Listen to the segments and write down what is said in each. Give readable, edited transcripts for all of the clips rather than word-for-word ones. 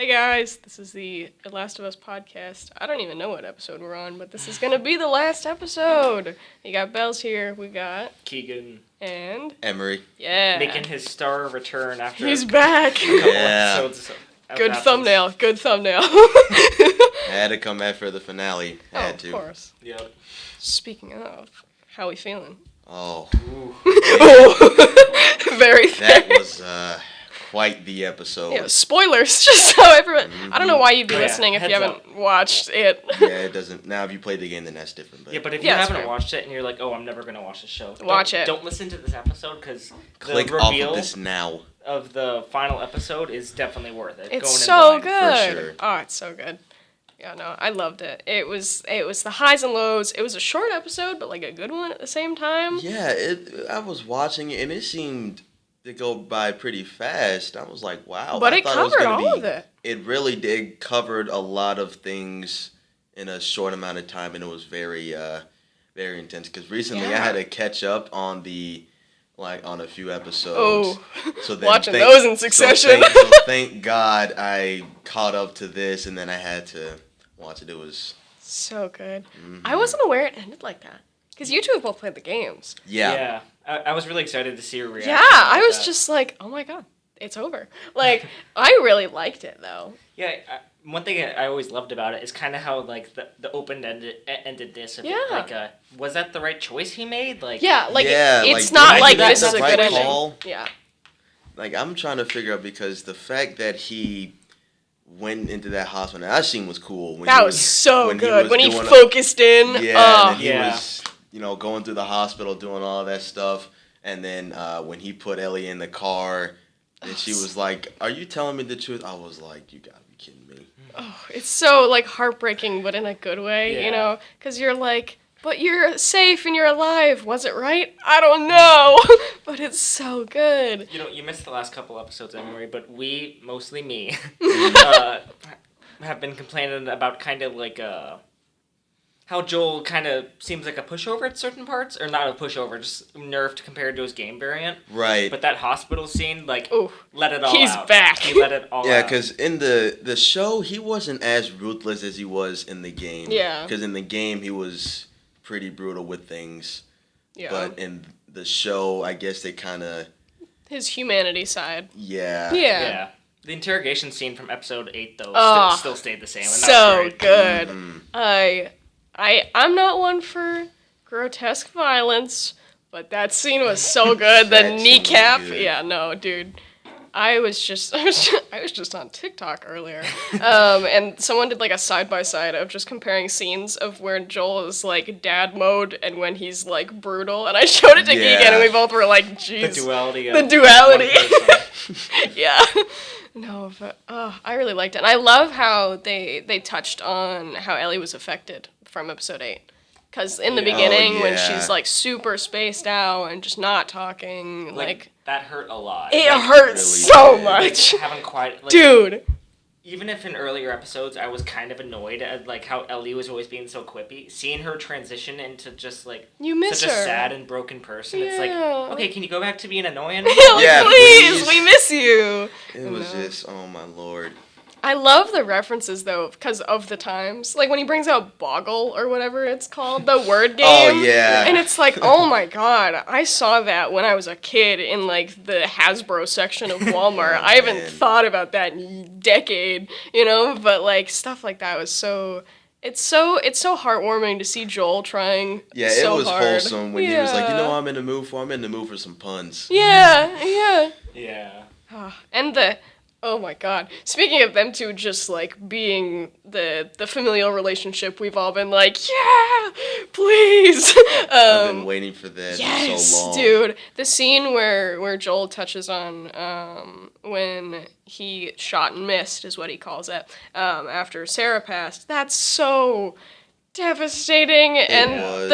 Hey guys, this is the Last of Us podcast. I don't even know what episode we're on, but this is gonna be the last episode. You got Bells here, we got Keegan. And Emory. Yeah. Making his star return after He's back. a couple Yeah. episodes of Good absence. thumbnail, good thumbnail. Had to come back for the finale. Had to. Of course. Yep. Speaking of, how we feeling? Oh, Ooh. Very that fair. was quite the episode. Yeah, spoilers, just so everyone... I don't know why you'd be Oh, yeah, listening if you heads haven't watched it. Yeah, it doesn't. Now, if you played the game, then that's different. But Yeah, but if you Yeah, it's haven't fair. watched it and you're like, oh, I'm never going to watch the show. Watch it. Don't listen to this episode because click the off reveal of this now. of the final episode is definitely worth it. It's Going in so blind. good. For sure. Oh, it's so good. Yeah, no, I loved it. It was the highs and lows. It was a short episode, but like a good one at the same time. Yeah, I was watching it, and it seemed to go by pretty fast. I was like, wow. But I it thought was covered gonna all be, of it. It really did. Covered a lot of things in a short amount of time, and it was very, very intense. Because recently I Yeah. had to catch up on on a few episodes. Oh, So then watching those in succession. So thank God I caught up to this, and then I had to watch it. It was So good. I wasn't aware it ended like that. Because you two have both played the games. Yeah. I was really excited to see your reaction. Yeah, I to was that. just like, oh my god, it's over. Like, I really liked it, though. Yeah, one thing I always loved about it is kind of how, like, the open-endedness of Yeah. it. Like, was that the right choice he made? Like, Yeah, like, Yeah, it's like, not did I like do that this in is a the good right ending. call? Yeah. like I'm trying to figure out, because the fact that he went into that hospital, that scene was cool. When That he was so when good. When he doing focused in. Yeah, and he Yeah. was, going through the hospital doing all that stuff. And then when he put Ellie in the car, and she was like, "Are you telling me the truth?" I was like, "You gotta be kidding me." Oh, it's so, like, heartbreaking, but in a good way, Yeah. you know? Because you're like, but you're safe and you're alive. Was it right? I don't know. But it's so good. You missed the last couple episodes, Emory, but we, mostly me, have been complaining about kind of like how Joel kind of seems like a pushover at certain parts, or not a pushover, just nerfed compared to his game variant. Right. But that hospital scene, like, Ooh, let it all he's out. back. He let it all Yeah, out. because in the show, he wasn't as ruthless as he was in the game. Yeah. Because in the game, he was pretty brutal with things. Yeah. But in the show, I guess they kind of, His humanity side. yeah. Yeah. The interrogation scene from episode 8, though, Oh, still stayed the same. And So that was great. good. Mhm. I'm not one for grotesque violence, but that scene was so good. The That scene was kneecap. good. Yeah, no, dude. I was just on TikTok earlier, and someone did like a side by side of just comparing scenes of where Joel is like dad mode and when he's like brutal, and I showed it to Yeah. Keegan, and we both were like, The "Jeez, duality of The duality. one person. yeah." No, but I really liked it, and I love how they touched on how Ellie was affected from episode 8. Because in the Yeah. beginning, Oh, when yeah. she's like super spaced out and just not talking, like that hurt a lot. it Like, hurts really so did. much, haven't quite, like, dude. even if in earlier episodes I was kind of annoyed at like how Ellie was always being so quippy, seeing her transition into just like You miss such her. a sad and broken person, it's like, Yeah. okay, can you go back to being annoying? Like, Yeah, please, please. we miss you. It was just, oh my lord. I love the references though, because of the times. Like when he brings out Boggle or whatever it's called, the word game. Oh, yeah. And it's like, oh my god, I saw that when I was a kid in like the Hasbro section of Walmart. Oh, I haven't man. thought about that in a decade, you know? But like stuff like that was so. It's so heartwarming to see Joel trying. Yeah, so it was hard. wholesome when he was like, Yeah. I'm in the mood for some puns. Yeah. Yeah. And oh my god. Speaking of them two just like being the familial relationship we've all been like, yeah, please. I've been waiting for that for so long. Dude. The scene where Joel touches on when he shot and missed is what he calls it, after Sarah passed. That's so devastating. And was.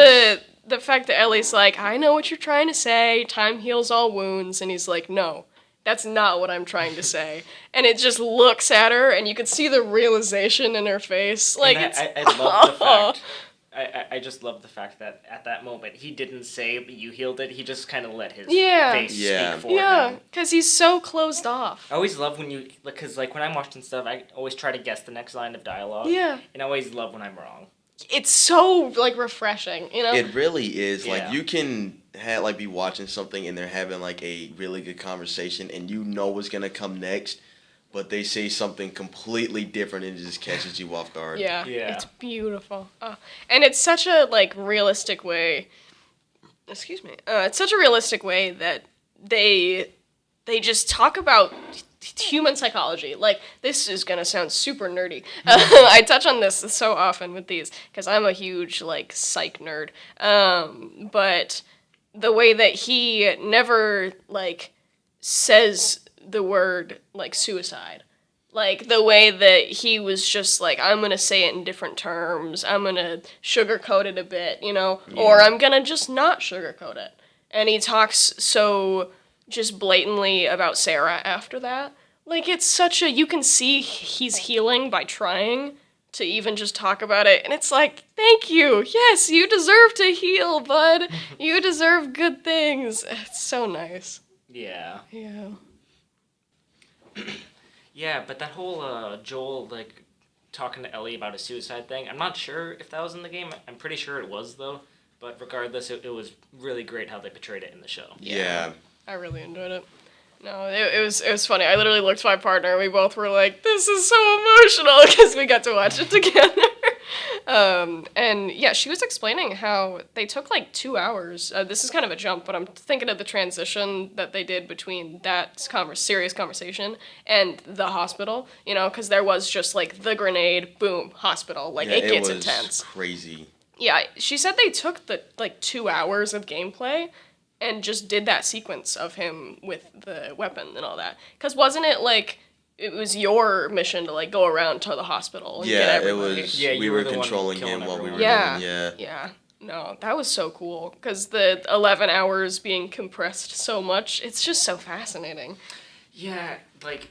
the fact that Ellie's like, I know what you're trying to say, time heals all wounds, and he's like, no. That's not what I'm trying to say. And it just looks at her, and you can see the realization in her face. Like, And it's... I love the fact I just love the fact that at that moment he didn't say that you healed it. He just kind of let his Yeah. face Yeah. speak for Yeah, him. because he's so closed off. I always love when you, because like when I'm watching stuff, I always try to guess the next line of dialogue. Yeah. And I always love when I'm wrong. It's so, like, refreshing, you know? It really is. Like, Yeah. you can be watching something and they're having, like, a really good conversation and you know what's going to come next, but they say something completely different and it just catches you off guard. Yeah. Yeah. It's beautiful. And it's such a, like, realistic way. Excuse me. It's such a realistic way that they just talk about human psychology. Like, this is gonna sound super nerdy. I touch on this so often with these because I'm a huge, like, psych nerd. But the way that he never, like, says the word, like, suicide. Like, the way that he was just like, I'm gonna say it in different terms, I'm gonna sugarcoat it a bit, you know? Or I'm gonna just not sugarcoat it. And he talks so just blatantly about Sarah after that. Like, it's such a, you can see he's healing by trying to even just talk about it. And it's like, thank you. Yes, you deserve to heal, bud. You deserve good things. It's so nice. Yeah. Yeah. Yeah, but that whole Joel, like, talking to Ellie about a suicide thing, I'm not sure if that was in the game. I'm pretty sure it was, though. But regardless, it was really great how they portrayed it in the show. Yeah. I really enjoyed it. No, it was funny. I literally looked at my partner and we both were like, this is so emotional because we got to watch it together. And yeah, she was explaining how they took like 2 hours. This is kind of a jump, but I'm thinking of the transition that they did between that serious conversation and the hospital, you know, because there was just like the grenade, boom, hospital. Like, Yeah, it gets was intense. crazy. Yeah, she said they took the like 2 hours of gameplay and just did that sequence of him with the weapon and all that. Because wasn't it like, it was your mission to like go around to the hospital and get Yeah, it everybody? was. Yeah, we you were were the one controlling killing him while we were everyone. doing. Yeah. Yeah. Yeah. No, that was so cool. Because the 11 hours being compressed so much, it's just so fascinating. Yeah, like,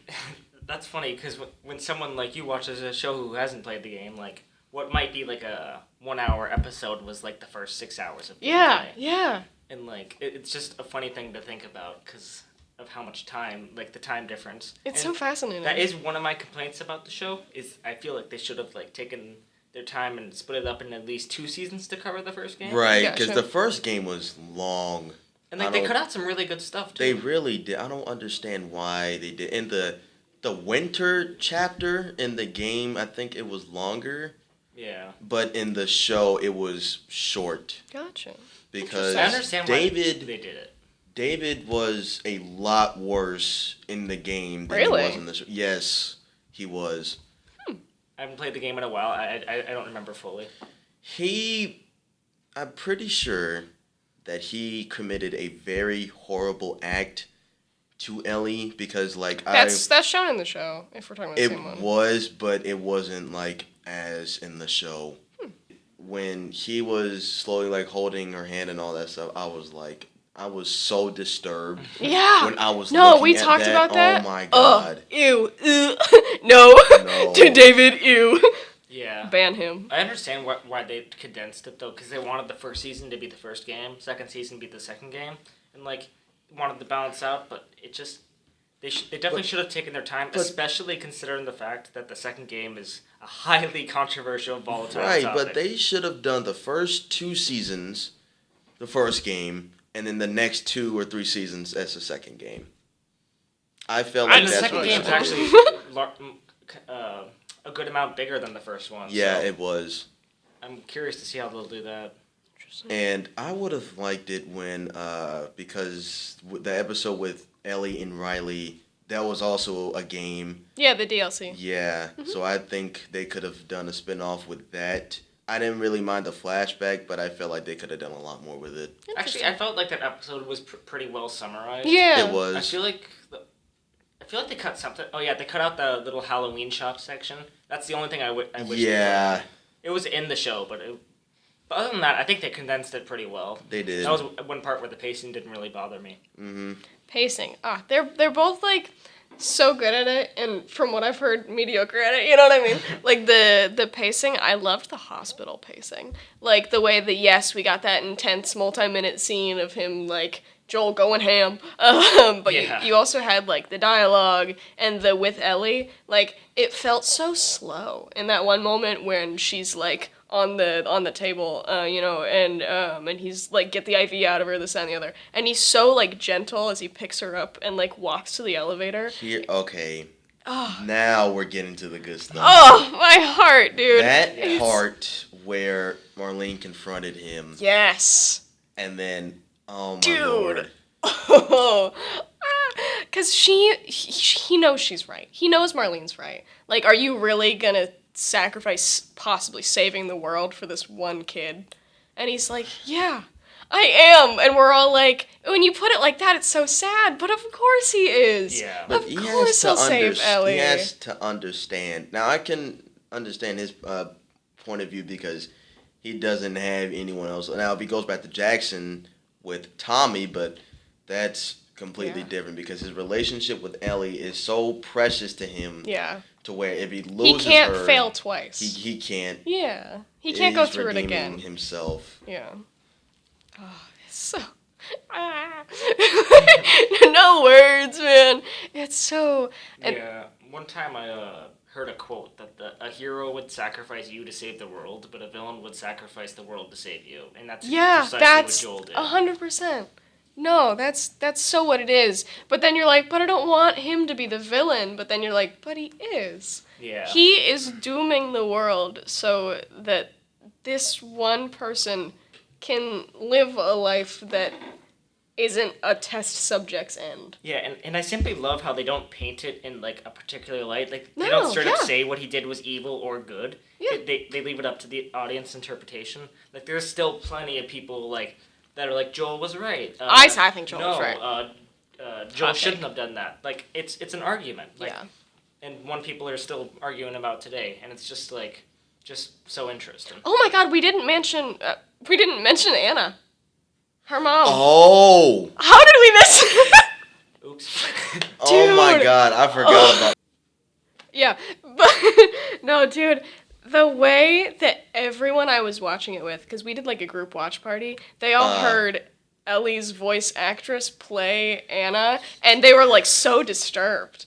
that's funny, because when someone like you watches a show who hasn't played the game, like, what might be like a 1 hour episode was like the first 6 hours of gameplay. Yeah, yeah. And like, it's just a funny thing to think about, because of how much time, like the time difference. It's And so fascinating. that is one of my complaints about the show, is I feel like they should have like taken their time and split it up in at least 2 seasons to cover the first game. Right, Yeah, because sure. the first game was long. And like, they cut out some really good stuff too. They really did. I don't understand why they did. In the winter chapter in the game, I think it was longer. Yeah. But in the show, it was short. Gotcha. Because I understand why David they did it. David was a lot worse in the game than Really? he was in the show. Yes, he was. I haven't played the game in a while. I don't remember fully. I'm pretty sure that he committed a very horrible act to Ellie because, like, That's shown in the show, if we're talking about the same one. it was, but it wasn't like as in the show. When he was slowly like holding her hand and all that stuff, I was so disturbed. Yeah. When I was No, looking we at talked that. about that. Oh my god. Ew. No. No. To David, ew. Yeah. Ban him. I understand why they condensed it though, because they wanted the first season to be the first game, second season to be the second game, and like wanted to balance out, but it just they definitely should have taken their time, especially considering the fact that the second game is a highly controversial, volatile Right, topic. but they should have done the first 2 seasons, the first game, and then the next 2 or 3 seasons as the second game. I felt like And the that's second what game's they should actually a good amount bigger than the first one. Yeah, so it was. I'm curious to see how they'll do that. And I would have liked it when, because the episode with Ellie and Riley, that was also a game. Yeah, the DLC. Yeah, so I think they could have done a spin-off with that. I didn't really mind the flashback, but I felt like they could have done a lot more with it. Actually, I felt like that episode was pretty well summarized. Yeah. It was. I feel like they cut something. Oh yeah, they cut out the little Halloween shop section. That's the only thing I wish. Yeah, It was in the show, but other than that, I think they condensed it pretty well. they did. That was one part where the pacing didn't really bother me. Mm-hmm. Pacing. They're both like, so good at it, and from what I've heard, mediocre at it. You know what I mean? Like the pacing, I loved the hospital pacing. Like the way that yes, we got that intense multi-minute scene of him like Joel going ham, but Yeah. you also had like the dialogue and the with Ellie. Like it felt so slow in that one moment when she's like on the table, and he's like get the IV out of her, this that, and the other, and he's so like gentle as he picks her up and like walks to the elevator. Here, okay. Now we're getting to the good stuff. Oh, my heart, dude. That part where Marlene confronted him, Yes. and then, oh my Dude. lord. Oh. Because he knows she's right. He knows Marlene's right. Like, are you really gonna sacrifice possibly saving the world for this one kid? And he's like, yeah, I am. And we're all like, when you put it like that, it's so sad. But of course he is. Yeah. But Of he course has he'll save Ellie. He has to understand. Now, I can understand his point of view because he doesn't have anyone else. Now, if he goes back to Jackson with Tommy, but that's completely different because his relationship with Ellie is so precious to him. Yeah. To where if he He loses can't her, fail twice. He can't. Yeah. He can't go He's through it redeeming again. himself. Yeah. Oh, it's so. No words, man. It's so. And Yeah. One time I heard a quote that a hero would sacrifice you to save the world, but a villain would sacrifice the world to save you, and that's yeah, precisely that's what Joel did. 100%. No, that's so what it is. But then you're like, but I don't want him to be the villain. But then you're like, but he is. Yeah. He is dooming the world so that this one person can live a life that isn't a test subject's end. Yeah, and I simply love how they don't paint it in like a particular light. Like they No, don't straight up yeah. say what he did was evil or good. Yeah. They leave it up to the audience interpretation. Like there's still plenty of people like that are like Joel was right. I think Joel was right. Joel Hot shouldn't take. have done that. Like it's an argument. Like, Yeah. And one people are still arguing about today, and it's just like so interesting. Oh my God, we didn't mention Anna, her mom. Oh. How did we miss? Oops. Oh my Dude. god, I forgot about. Yeah, but no, dude, the way that everyone I was watching it with, because we did like a group watch party, they all heard Ellie's voice actress play Anna, and they were like so disturbed.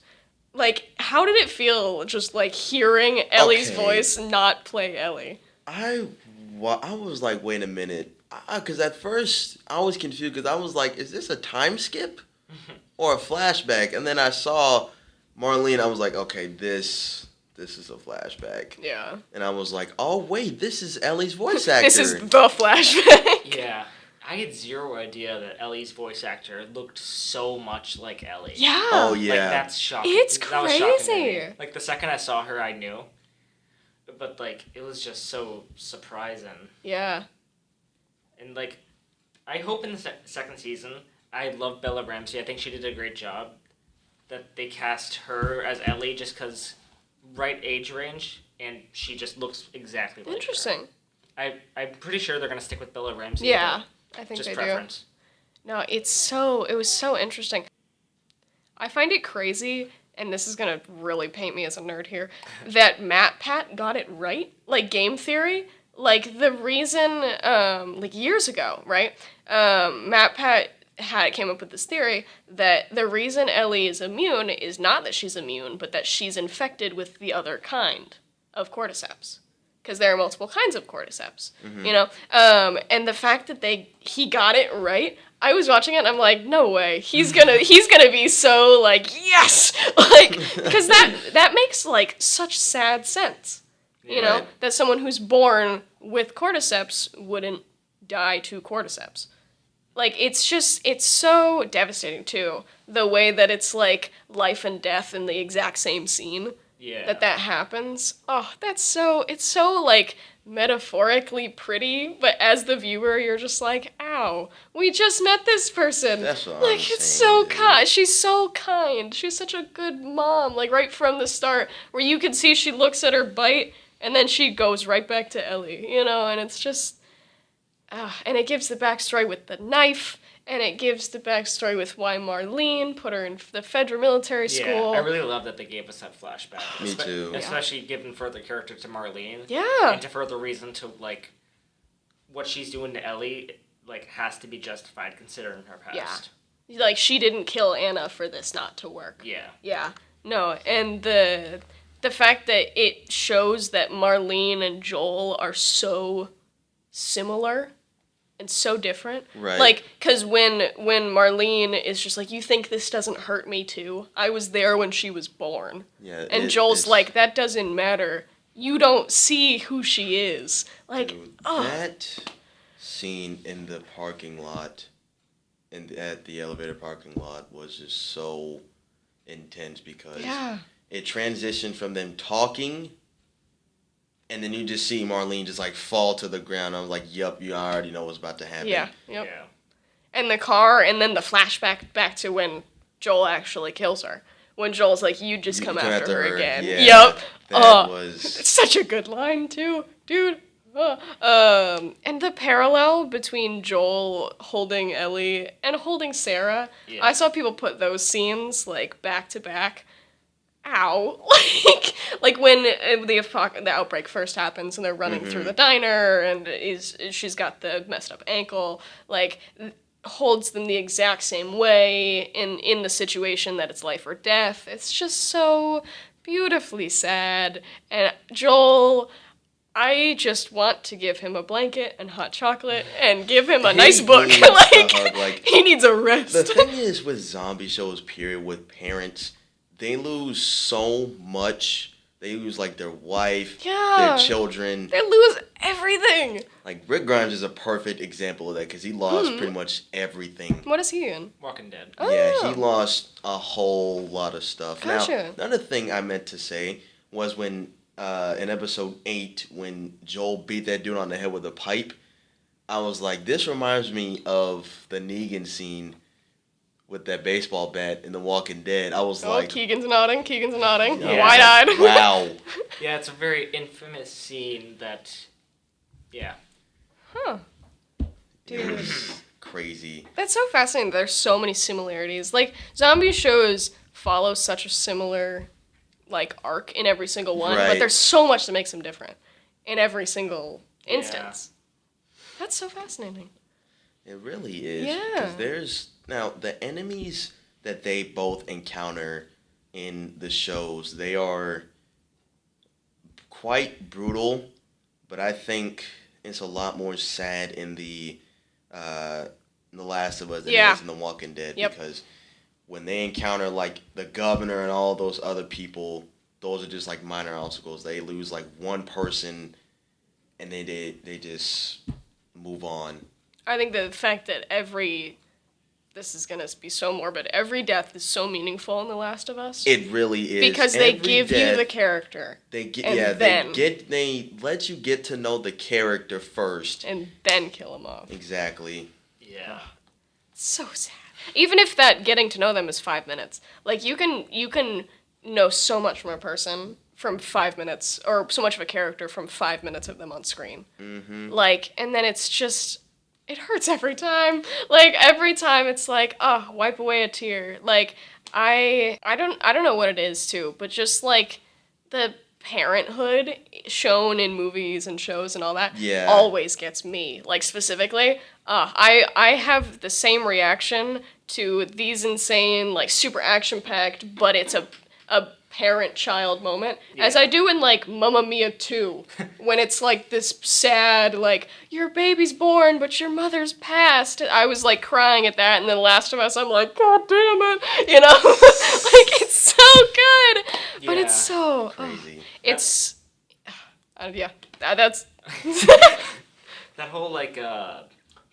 Like, how did it feel just like hearing Ellie's Okay. voice not play Ellie? I was like, wait a minute, because at first I was confused because I was like, is this a time skip or a flashback? And then I saw Marlene. I was like, okay, this is a flashback. Yeah. And I was like, oh wait, this is Ellie's voice actor. This is the flashback. Yeah. I had zero idea that Ellie's voice actor looked so much like Ellie. Yeah. Oh yeah. Like, that's shocking. It's That was shocking to me. crazy. Like, the second I saw her, I knew. But, like, it was just so surprising. Yeah. And, like, I hope in the second season, I love Bella Ramsey. I think she did a great job. That they cast her as Ellie just because right age range, and she just looks exactly like her. Interesting. I'm pretty sure they're going to stick with Bella Ramsey. Yeah, I but think just they preference. do. No, it was so interesting. I find it crazy, and this is gonna really paint me as a nerd here, that Matt Pat got it right, like game theory. Like the reason, like years ago, right? Matt Pat came up with this theory that the reason Ellie is immune is not that she's immune, but that she's infected with the other kind of cordyceps. Because there are multiple kinds of cordyceps, you know? And the fact that he got it right, I was watching it and I'm like, no way, he's gonna be so like, yes! Like, because that makes like such sad sense, you know? Right. That someone who's born with cordyceps wouldn't die to cordyceps. Like, it's so devastating too, the way that it's like life and death in the exact same scene. Yeah. That happens. Oh, it's so like metaphorically pretty, but as the viewer you're just like, ow, we just met this person. That's what like I'm it's saying, so dude. kind. She's so kind. She's such a good mom. Like right from the start, where you can see she looks at her bite and then she goes right back to Ellie, you know, and it's just and it gives the backstory with the knife and it gives the backstory with why Marlene put her in the Federal Military School. Yeah, I really love that they gave us that flashback. Me too. Especially given further character to Marlene. Yeah. And to further reason to, like, what she's doing to Ellie, like, has to be justified considering her past. Yeah. Like, she didn't kill Anna for this not to work. Yeah. Yeah. No, and the fact that it shows that Marlene and Joel are so similar and so different. Right. Like, because when Marlene is just like, you think this doesn't hurt me too? I was there when she was born. Yeah. And Joel's like, that doesn't matter. You don't see who she is. Like, dude, that scene in the parking lot, at the elevator parking lot, was just so intense because it transitioned from them talking, and then you just see Marlene just like fall to the ground. I'm like, yup, you already know what's about to happen. Yeah, yep. Yeah. And the car, and then the flashback back to when Joel actually kills her. When Joel's like, you just come after her again. Yeah, yep. That was... It's such a good line, too, dude. And the parallel between Joel holding Ellie and holding Sarah, I saw people put those scenes, like, back to back. Ow. like when the outbreak first happens and they're running through the diner and she's got the messed up ankle, like, holds them the exact same way in the situation that it's life or death. It's just so beautifully sad. And Joel, I just want to give him a blanket and hot chocolate and give him a nice book. He needs a rest. The thing is with zombie shows, period, with parents, they lose so much. They lose, like, their wife, their children. They lose everything. Like, Rick Grimes is a perfect example of that because he lost pretty much everything. What is he in? Walking Dead. Oh. Yeah, he lost a whole lot of stuff. Gotcha. Now, another thing I meant to say was when, in episode 8, when Joel beat that dude on the head with a pipe, I was like, this reminds me of the Negan scene with that baseball bat in The Walking Dead. I was like... Keegan's nodding. Yeah. Wide-eyed. Wow. Yeah, it's a very infamous scene that... Yeah. Huh. Dude. It was crazy. That's so fascinating. There's so many similarities. Like, zombie shows follow such a similar, like, arc in every single one, but there's so much that makes them different in every single instance. That's so fascinating. It really is. Yeah. Because there's... Now, the enemies that they both encounter in the shows, they are quite brutal, but I think it's a lot more sad in The Last of Us than it is in The Walking Dead, because when they encounter, like, the governor and all those other people, those are just, like, minor obstacles. They lose, like, one person, and they just move on. I think the fact that this is gonna be so morbid, every death is so meaningful in The Last of Us. It really is. Because they give you the character. They let you get to know the character first. And then kill him off. Exactly. Yeah. So sad. Even if that getting to know them is 5 minutes. Like, you can know so much from a person from 5 minutes, or so much of a character from 5 minutes of them on screen. Mm-hmm. Like, and then it's just... It hurts every time. Like, every time it's like, oh, wipe away a tear. Like, I don't know what it is, too, but just, like, the parenthood shown in movies and shows and all that always gets me. Like, specifically, I have the same reaction to these insane, like, super action-packed, but it's a parent-child moment, as I do in, like, Mamma Mia 2, when it's, like, this sad, like, your baby's born, but your mother's passed. I was, like, crying at that, and then Last of Us, I'm like, God damn it, you know? Like, it's so good, but it's so... crazy. It's... that's... That whole, like,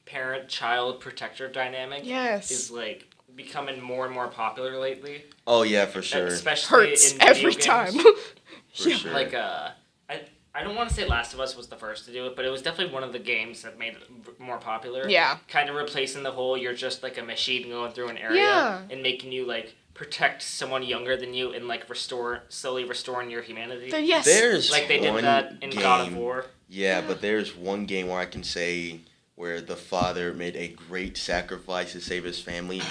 parent-child protector dynamic is, like, becoming more and more popular lately. Oh yeah, for sure. Especially hurts in video every games. time. For sure. Like I don't want to say Last of Us was the first to do it, but it was definitely one of the games that made it more popular. Yeah. Kind of replacing the whole you're just like a machine going through an area and making you like protect someone younger than you and like slowly restoring your humanity. There's like they did that in God of War. Yeah, but there's one game where I can say where the father made a great sacrifice to save his family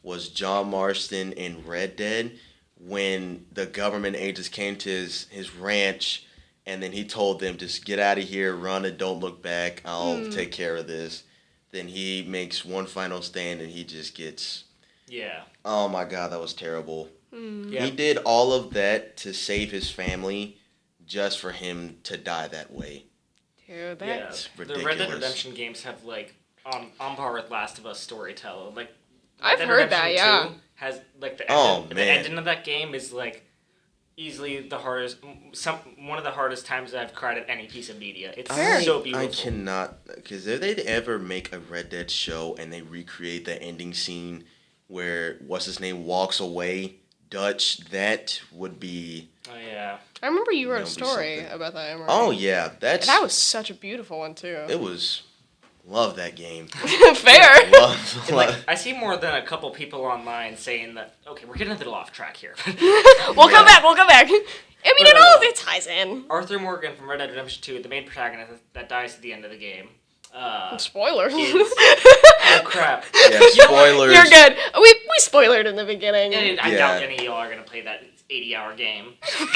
was John Marston in Red Dead when the government agents came to his ranch and then he told them, just get out of here, run and don't look back, I'll take care of this. Then he makes one final stand and he just gets... Yeah. Oh my God, that was terrible. Yeah. He did all of that to save his family just for him to die that way. Dude, that's ridiculous. The Red Dead Redemption games have like on par with Last of Us storytelling. Like I've Red Dead heard that, Redemption yeah. 2 has like the ending of that game is like easily the hardest, one of the hardest times I've cried at any piece of media. It's so beautiful. I cannot, because if they ever make a Red Dead show and they recreate the ending scene where what's his name walks away, Dutch, that would be. Oh yeah. I remember you wrote a story about that, Emory. Oh yeah, that was such a beautiful one too. It was. Love that game. Fair. Like, I see more than a couple people online saying that, okay, we're getting a little off track here. We'll come back. I mean, it ties in. Arthur Morgan from Red Dead Redemption 2, the main protagonist that dies at the end of the game. Spoiler. Oh, crap. Yeah, spoilers. You're good. We spoilered in the beginning. I doubt any of y'all are going to play that 80-hour game.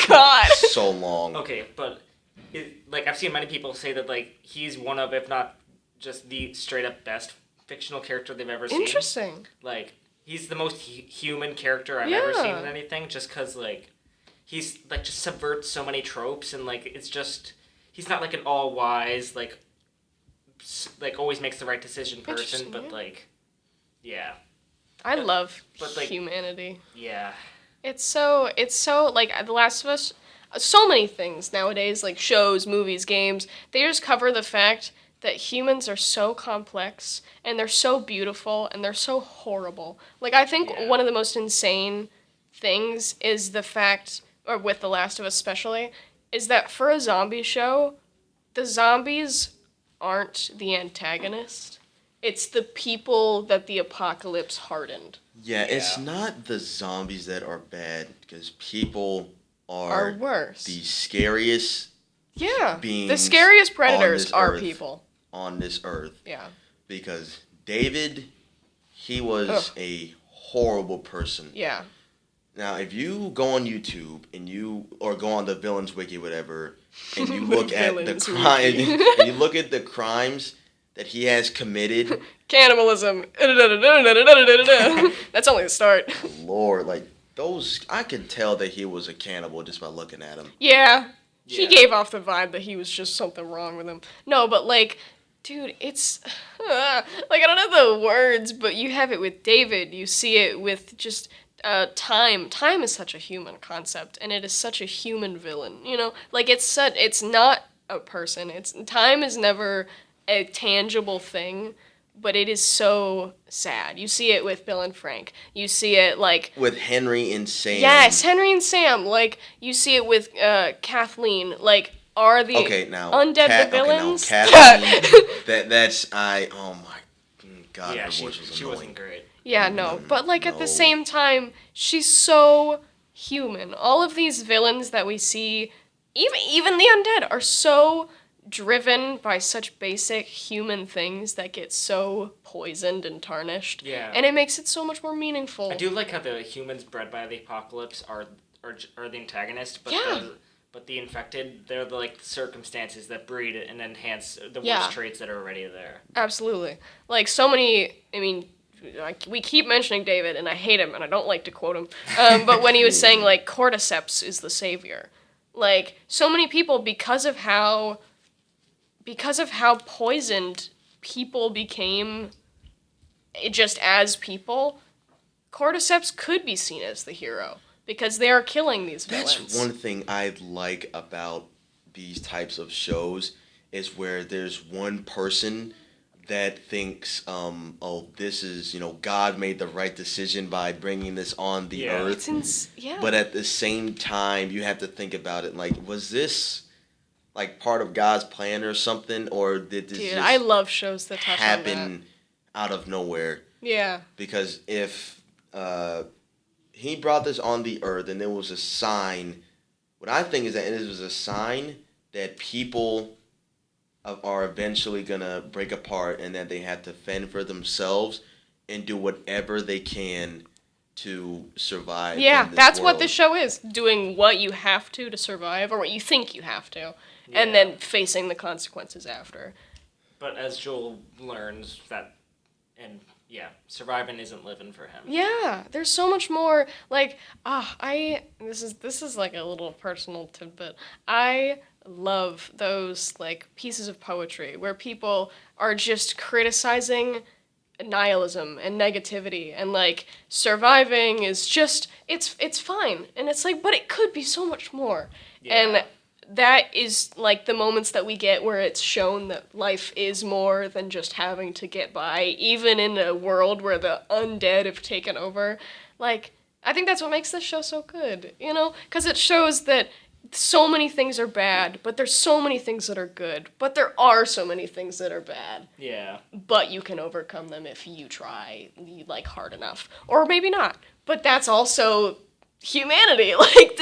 God. So long. Okay, but, I've seen many people say that, he's one of, if not just the straight-up best fictional character they've ever seen. Interesting. He's the most human character I've ever seen in anything, just because, he's, just subverts so many tropes, and, it's just, he's not, an all-wise, always makes the right decision person, but, yeah. I love but, humanity. Yeah. It's so, The Last of Us, so many things nowadays, shows, movies, games, they just cover the fact that humans are so complex, and they're so beautiful, and they're so horrible. I think one of the most insane things is the fact, or with The Last of Us especially, is that for a zombie show, the zombies aren't the antagonist. It's the people that the apocalypse hardened. Yeah, it's not the zombies that are bad, because people are worse. The scariest beings. The scariest predators are people. On this earth. Yeah. Because David, he was a horrible person. Yeah. Now, if you go on YouTube or go on the Villains Wiki, whatever, and you look at the crime, and you look at the crimes that he has committed. Cannibalism. That's only the start. Lord, those, I could tell that he was a cannibal just by looking at him. Yeah. He gave off the vibe that he was just something wrong with him. No, but dude, it's I don't know the words, but you have it with David. You see it with just time. Time is such a human concept, and it is such a human villain. It's not a person. Time is never a tangible thing, but it is so sad. You see it with Bill and Frank. You see it with Henry and Sam. Yes, Henry and Sam. You see it with Kathleen. Are the undead the villains? Okay, Kathleen. Oh my God, yeah, her voice was annoying. She wasn't great. Yeah, no. But at the same time, she's so human. All of these villains that we see, even the undead, are so driven by such basic human things that get so poisoned and tarnished. Yeah. And it makes it so much more meaningful. I do like how the humans bred by the apocalypse are the antagonist, but but the infected, they're the circumstances that breed and enhance the worst traits that are already there. Absolutely. So many, we keep mentioning David, and I hate him, and I don't like to quote him, but when he was saying, cordyceps is the savior. So many people, because of how poisoned people became just as people, cordyceps could be seen as the hero. Because they are killing these villains. That's one thing I like about these types of shows is where there's one person that thinks, this is, God made the right decision by bringing this on the earth. But at the same time, you have to think about it, was this, part of God's plan or something? Or did this just I love shows that touch happen on that. Out of nowhere? Yeah. Because if... he brought this on the earth, and there was a sign. What I think is that it was a sign that people are eventually gonna break apart, and that they have to fend for themselves and do whatever they can to survive. Yeah, in this that's world. what this show is. Doing what you have to survive, or what you think you have to, and Yeah. then facing the consequences after. But as Joel learns that, and yeah, surviving isn't living for him. Yeah, there's so much more. Like, this is like a little personal tidbit. I love those like pieces of poetry where people are just criticizing nihilism and negativity and like surviving is just it's fine, and it's like, but it could be so much more. Yeah. And that is like the moments that we get where it's shown that life is more than just having to get by, even in a world where the undead have taken over. Like, I think that's what makes this show so good, you know? Because it shows that so many things are bad, but there's so many things that are good, but there are so many things that are bad. Yeah. But you can overcome them if you try, like, hard enough. Or maybe not. But that's also humanity. Like,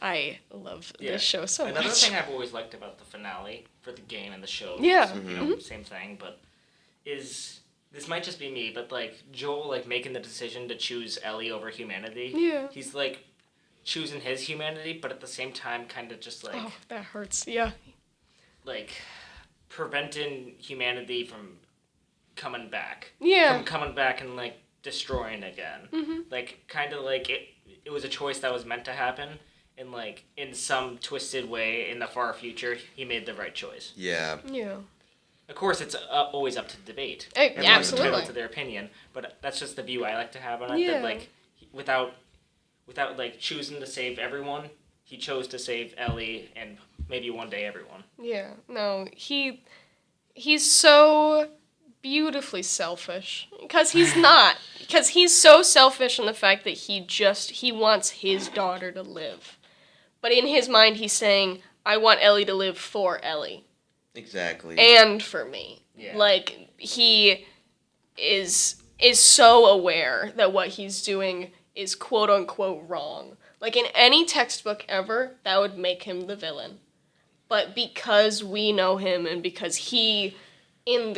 I love this show so much. Another thing I've always liked about the finale for the game and the show, Yeah. you know, same thing, but is, this might just be me, but like Joel like making the decision to choose Ellie over humanity. Yeah. He's like choosing his humanity, but at the same time kind of just like Oh, that hurts. Yeah. like preventing humanity from coming back. Yeah. From coming back and like destroying again. Mm-hmm. Like kind of like it was a choice that was meant to happen, and like in some twisted way in the far future he made the right choice. Yeah. Yeah. Of course, it's always up to debate. Hey, Everyone's absolutely. entitled to their opinion, but that's just the view I like to have on it. Yeah. That like without like choosing to save everyone, he chose to save Ellie and maybe one day everyone. Yeah. No, he's so beautifully selfish, because he's not, because he's so selfish in the fact that he wants his daughter to live, but in his mind he's saying, I want Ellie to live for Ellie Exactly. and for me. Yeah. Like, he is so aware that what he's doing is quote unquote wrong. Like, in any textbook ever, that would make him the villain. But because we know him, and because he in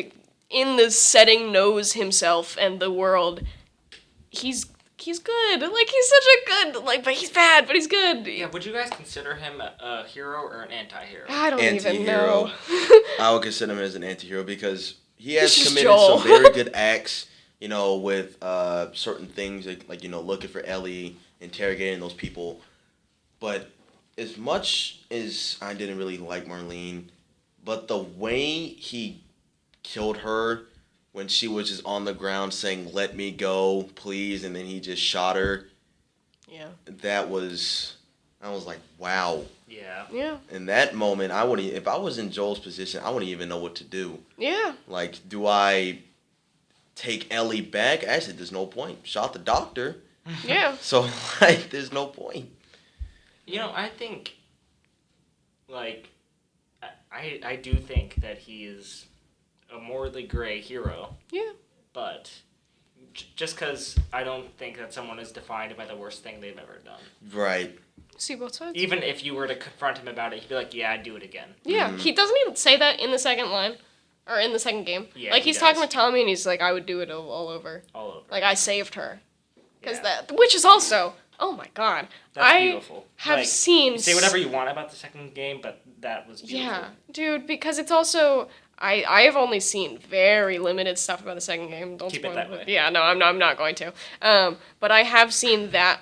the setting knows himself and the world, he's good. Like, he's such a good, like, but he's bad, but he's good. Yeah, would you guys consider him a hero or an anti-hero? I don't even Anti-hero. know. I would consider him as an anti-hero because he has He's just committed Joel. some very good acts, you know, with certain things like, you know, looking for Ellie, interrogating those people. But as much as I didn't really like Marlene, but the way he killed her when she was just on the ground saying, "Let me go, please," and then he just shot her, Yeah. I was like, wow. Yeah. Yeah. In that moment, I wouldn't. If I was in Joel's position, I wouldn't even know what to do. Yeah. Like, do I take Ellie back? Actually, there's no point. Shot the doctor, Yeah. so like, there's no point. You know, I think, like, I do think that he is a morally gray hero. Yeah. But just because I don't think that someone is defined by the worst thing they've ever done. Right. See both sides. Even if you were to confront him about it, he'd be like, yeah, I'd do it again. Yeah, he doesn't even say that in the second line, or in the second game. Yeah, like, he he's does. talking with Tommy, and he's like, I would do it all over. All over. Like, I saved her. Because Yeah. which is also, oh my god. That's I beautiful. have Like, seen... Say whatever you want about the second game, but that was beautiful. Yeah, dude, because it's also... I have only seen very limited stuff about the second game. Don't Keep it spoil that way. Yeah, no, I'm not going to. But I have seen that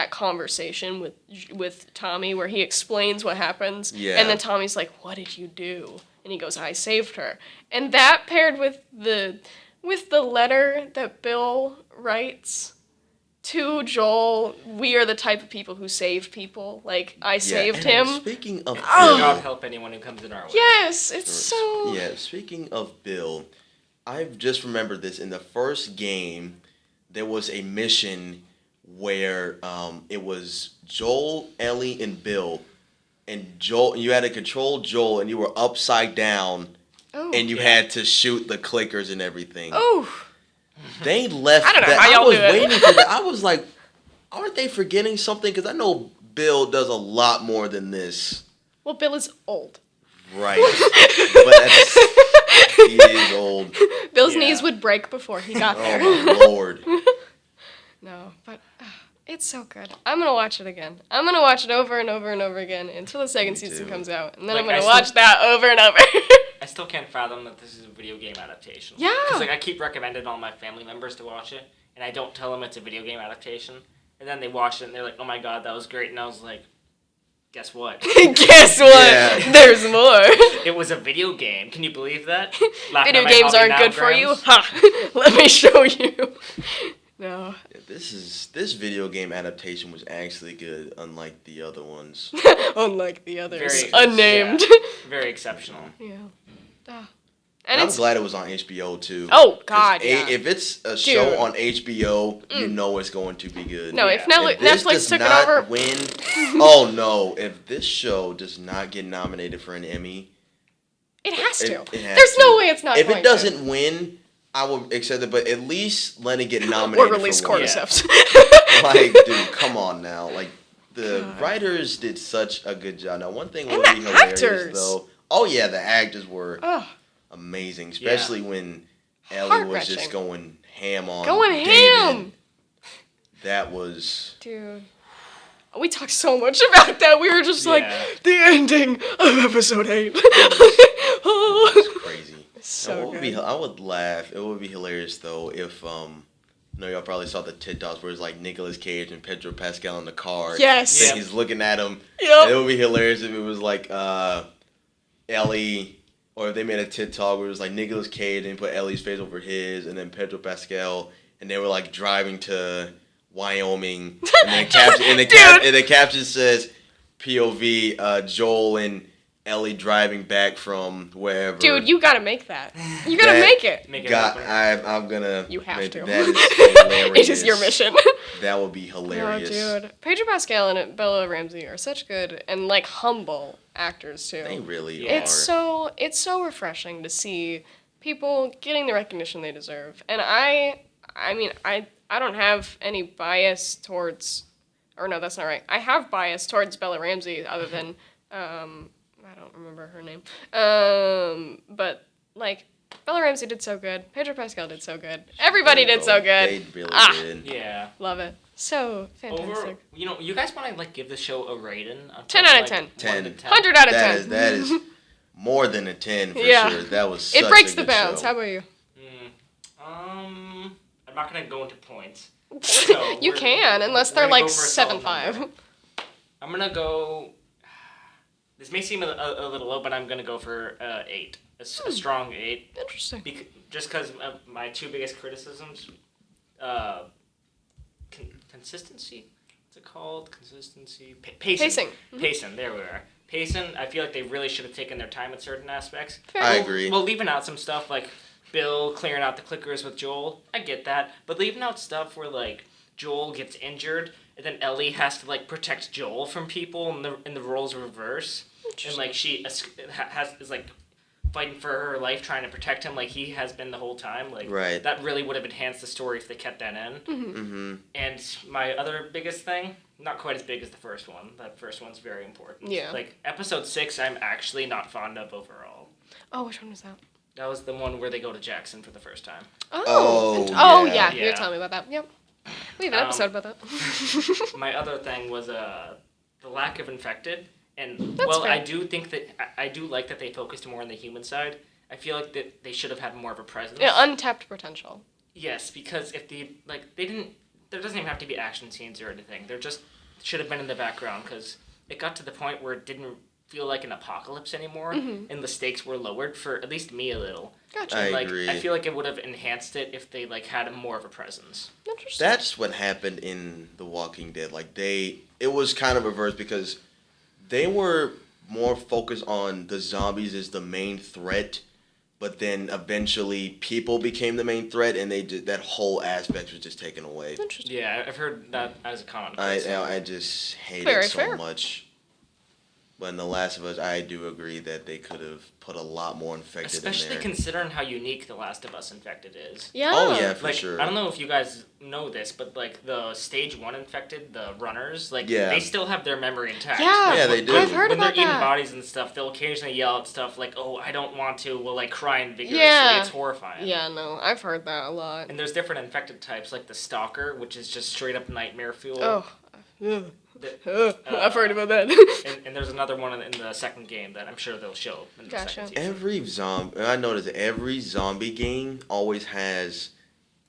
conversation with Tommy where he explains what happens, Yeah. and then Tommy's like, "What did you do?" And he goes, "I saved her." And that paired with the letter that Bill writes to Joel, we are the type of people who save people. Like, I saved and him. Speaking of Oh. God help anyone who comes in our way. Yes, it's so... Yeah, speaking of Bill, I've just remembered this. In the first game, there was a mission where it was Joel, Ellie, and Bill. And Joel, you had to control Joel, and you were upside down, Oh. and you had to shoot the clickers and everything. Oh. They left I don't know that. how y'all I was do it. waiting for that. I was like, aren't they forgetting something? Because I know Bill does a lot more than this. Well, Bill is old. Right. But he is old. Bill's knees would break before he got there. Oh my lord. No, but it's so good. I'm gonna watch it again. I'm gonna watch it over and over and over again until the second season comes out, and then Like, I'm gonna watch that over and over. I still can't fathom that this is a video game adaptation. Yeah. Because I keep recommending all my family members to watch it, and I don't tell them it's a video game adaptation, and then they watch it and they're like, "Oh my god, that was great," and I was like, "Guess what? Guess what? Yeah. There's more. It was a video game. Can you believe that? Video games aren't good for you? Ha! Let me show you. No. Yeah, this video game adaptation was actually good, unlike the other ones. Unlike the others. Very- Unnamed. Very exceptional. Yeah. And And I'm it's... glad it was on HBO too. Oh, God, yeah. If it's a show on HBO, you know it's going to be good. No, if Yeah. This Netflix does took it not over... win, oh no! If this show does not get nominated for an Emmy, It has to. it has There's to. no way it's not If going it doesn't win, I will accept it. But at least let it get nominated. Or release for one. cordyceps. Like, dude, come on now. Like, the God. writers did such a good job. Now, one thing And would be the hilarious actors. though. Oh yeah, the actors were Oh, amazing, especially when Ellie was Heart-wrenching. just going ham on. going David. ham! That was Dude. We talked so much about that. We were just like, Yeah. the ending of episode 8. crazy. So It would good. I would laugh. It would be hilarious though if I know y'all probably saw the TikToks where it's like Nicolas Cage and Pedro Pascal in the car. Yes. And Yep. he's looking at him. Yep. It would be hilarious if it was like Ellie, or if they made a TikTok where it was like Nicolas Cage and put Ellie's face over his, and then Pedro Pascal, and they were like driving to Wyoming, and then the caption says POV Joel and Ellie driving back from wherever. Dude, you gotta make that. You gotta That- make it. Make it God, happen. I'm gonna. You have make- to. That is hilarious. It is your mission. That would be hilarious. Oh, dude. Pedro Pascal and Bella Ramsey are such good and, like, humble actors, too. They really It's are. so refreshing to see people getting the recognition they deserve. And I don't have any bias towards, or no, that's not right. I have bias towards Bella Ramsey other than, I don't remember her name. But, like, Bella Ramsey did so good. Pedro Pascal did so good. Everybody did so good. They really did. Yeah. Love it. So fantastic. Over, you guys want to like give the show a rating? 10 out of 10. 10. 100 out of 10. That is more than a 10 for Yeah. sure. That was such It breaks a the good bounds. show. How about you? I'm not gonna go into points. So You can, unless we're they're gonna like go for a solid 7.5. number. I'm gonna go. This may seem a little low, but I'm gonna go for 8. A strong 8. Interesting. Just because of my two biggest criticisms. Consistency? What's it called? Consistency? Pacing. Pacing, there we are. Pacing, I feel like they really should have taken their time at certain aspects. Fair. I agree. Well, leaving out some stuff like Bill clearing out the clickers with Joel, I get that. But leaving out stuff where, like, Joel gets injured, and then Ellie has to, like, protect Joel from people, and the roles reverse. And, like, she is, like, fighting for her life, trying to protect him like he has been the whole time. Like, Right. that really would have enhanced the story if they kept that in. Mm-hmm. And my other biggest thing, not quite as big as the first one. That first one's very important. Yeah. Like, episode 6, I'm actually not fond of overall. Oh, which one was that? That was the one where they go to Jackson for the first time. Oh, yeah. Yeah. You're telling me about that. Yep. We have an episode about that. My other thing was the lack of infected. And, That's well, fair. I do think that, I do like that they focused more on the human side. I feel like that they should have had more of a presence. Yeah, untapped potential. Yes, because if they didn't, there doesn't even have to be action scenes or anything. There just should have been in the background, because it got to the point where it didn't feel like an apocalypse anymore, and the stakes were lowered for at least me a little. Gotcha. I agree. I feel like it would have enhanced it if they had more of a presence. Interesting. That's what happened in The Walking Dead. Like, it was kind of reversed because they were more focused on the zombies as the main threat, but then eventually people became the main threat, and that whole aspect was just taken away. Interesting. Yeah, I've heard that as a common I criticism. just hate Very it so fair. much. But in The Last of Us, I do agree that they could have put a lot more infected Especially in there. considering how unique The Last of Us infected is. Yeah. Oh yeah, for Like, sure. I don't know if you guys know this, but like the stage 1 infected, the runners, like Yeah. they still have their memory intact. Yeah. Like, Yeah, they do. I've heard when about they're eating that. bodies and stuff, they'll occasionally yell at stuff like, "Oh, I don't want to," will like crying vigorously. Yeah. It's horrifying. Yeah, no, I've heard that a lot. And there's different infected types, like the stalker, which is just straight up nightmare fuel. Oh. I've heard about that. And there's another one in the second game that I'm sure they'll show in the Gotcha. second season. Every zombie, I noticed every zombie game always has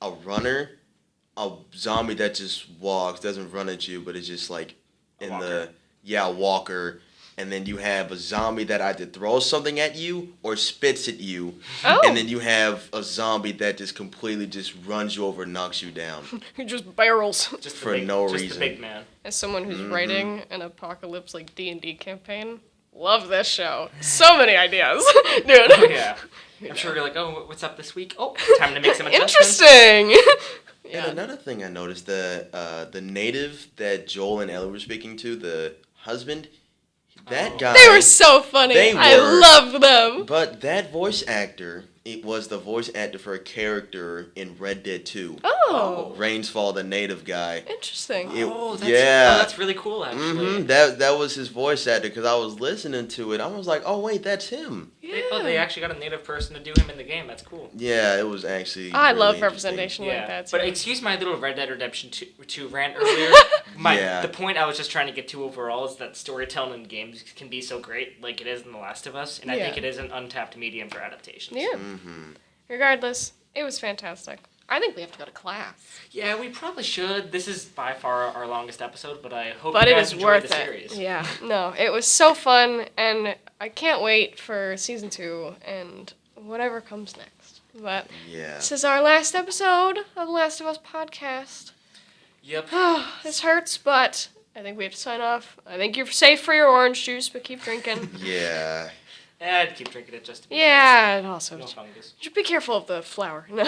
a runner, a zombie that just walks, doesn't run at you, but it's just like a walker. And then you have a zombie that either throws something at you or spits at you. Oh. And then you have a zombie that just completely just runs you over and knocks you down. He just barrels. Just For no just reason. the big man. As someone who's writing an apocalypse like D&D campaign, love this show. So many ideas, dude. Oh, yeah. I'm sure you're like, oh, what's up this week? Oh, time to make some adjustments. Interesting. And another thing I noticed, the native that Joel and Ellie were speaking to, the husband, that guy... They were so funny. They I were. loved them. But that voice actor, it was the voice actor for a character in Red Dead 2. Oh. Rainsfall, the native guy. Interesting. That's really cool, actually. That was his voice actor, because I was listening to it. I was like, oh, wait, that's him. They actually got a native person to do him in the game. That's cool. Yeah, it was actually I really love interesting. representation like that, too. But excuse my little Red Dead Redemption 2 rant earlier. The point I was just trying to get to overall is that storytelling in games can be so great, like it is in The Last of Us, and I think it is an untapped medium for adaptations. Yeah. Regardless, it was fantastic. I think we have to go to class. Yeah, we probably should. This is by far our longest episode, but I hope But you it guys is enjoyed worth the it. series. Yeah. No, it was so fun, and I can't wait for season 2 and whatever comes next. But this is our last episode of the Last of Us podcast. Yep. This hurts, but I think we have to sign off. I think you're safe for your orange juice, but keep drinking. Yeah. I'd keep drinking it just to be Yeah, and also no fungus. just be careful of the flour. No.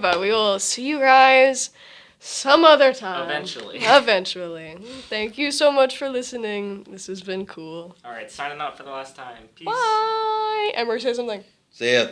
But we will see you guys some other time. Eventually. Eventually. Thank you so much for listening. This has been cool. All right, signing out for the last time. Peace. Bye. Emory, say something. See ya.